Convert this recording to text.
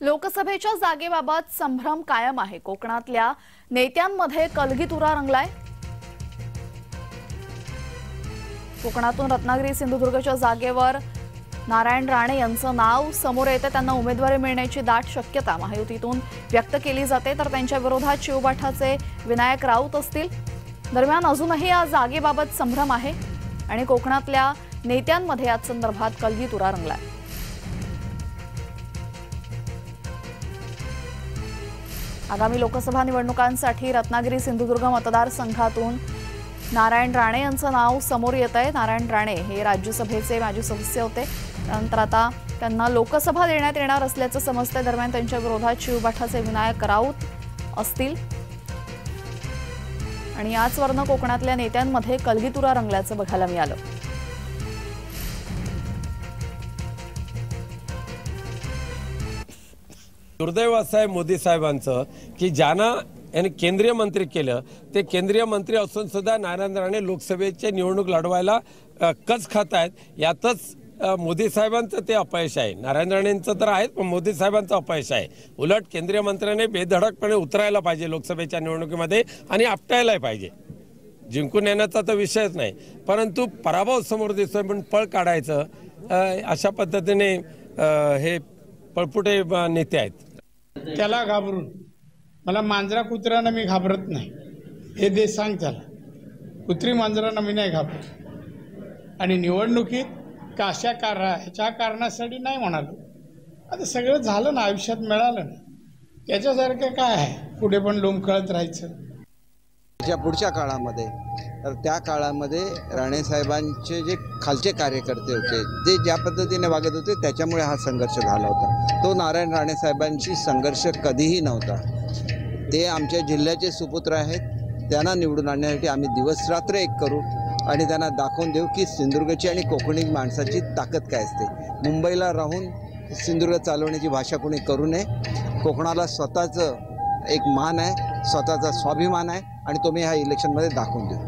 लोकसभेच्या जागेबाबत संभ्रम कायम आहे। कोकणातल्या नेत्यांमध्ये कलगीतुरा रंगलाय। कोकणातून रत्नागिरी सिंधुदुर्गच्या जागेवर नारायण राणे यांचं नाव समोर येते। त्यांना उमेदवारी मिळण्याची दाट शक्यता महायुतीतून व्यक्त केली जाते, तर त्यांच्या विरोधात शिवबाठाचे विनायक राऊत असतील। दरम्यान अजूनही या जागेबाबत संभ्रम आहे आणि कोकणातल्या नेत्यांमध्ये या संदर्भात कलगीतुरा रंगलाय। आगामी लोकसभा निवडणुकांसाठी रत्नागिरी सिंधुदुर्ग मतदारसंघातून नारायण राणे यांचं नाव समोर येत आहे। नारायण राणे हे राज्यसभेचे माजी सदस्य होते, त्यानंतर आता त्यांना लोकसभा देण्यात येणार असल्याचं समजतंय। दरम्यान त्यांच्या विरोधात शिवबाठाचे विनायक राऊत असतील आणि याचवरनं कोकणातल्या नेत्यांमध्ये कलगीतुरा रंगल्याचं बघायला मिळालं। दुर्दैव असं आहे मोदी साहेबांचं की ज्यांना यांनी केंद्रीय मंत्री केलं ते केंद्रीय मंत्री असून सुद्धा नारायण राणे लोकसभेची निवडणूक लढवायला कच खात आहेत। यातच मोदी साहेबांचं ते अपयश आहे। नारायण राणेंचं तर आहे, पण मोदी साहेबांचं अपयश आहे। उलट केंद्रीय मंत्र्याने बेधडकपणे उतरायला पाहिजे लोकसभेच्या निवडणुकीमध्ये आणि आपटायला पाहिजे। जिंकून येण्याचा तर विषयच नाही, परंतु पराभव समोर दिसतोय पण पळ काढायचं अशा पद्धतीने हे पळपुटे नेते आहेत। त्याला घाबरून मला मांजरा कुत्र्यानं मी घाबरत नाही, हे देश सांग त्याला। कुत्री मांजरांना मी नाही घाबरत आणि निवडणुकीत का अशा ह्याच्या कारणासाठी नाही म्हणालो। आता सगळं झालं ना, आयुष्यात मिळालं ना, त्याच्यासारखं काय आहे पुढे पण लोंबकळत राहायचं। पुढच्या काळामध्ये तर त्या काळामध्ये राणेसाहेबांचे जे खालचे कार्यकर्ते होते ते ज्या पद्धतीने वागत होते त्याच्यामुळे हा संघर्ष झाला होता। तो नारायण राणे साहेबांशी संघर्ष कधीही नव्हता। ते आमच्या जिल्ह्याचे सुपुत्र आहेत, त्यांना निवडून आणण्यासाठी आम्ही दिवस रात्र एक करू आणि त्यांना दाखवून देऊ की सिंधुदुर्गची आणि कोकणी माणसाची ताकद काय असते। मुंबईला राहून सिंधुदुर्ग चालवण्याची भाषा कोणी करू नये। कोकणाला स्वतःचं एक मान आहे, स्वतःचा स्वाभिमान आहे आणि तो मी ह्या इलेक्शनमध्ये दाखवून देऊ।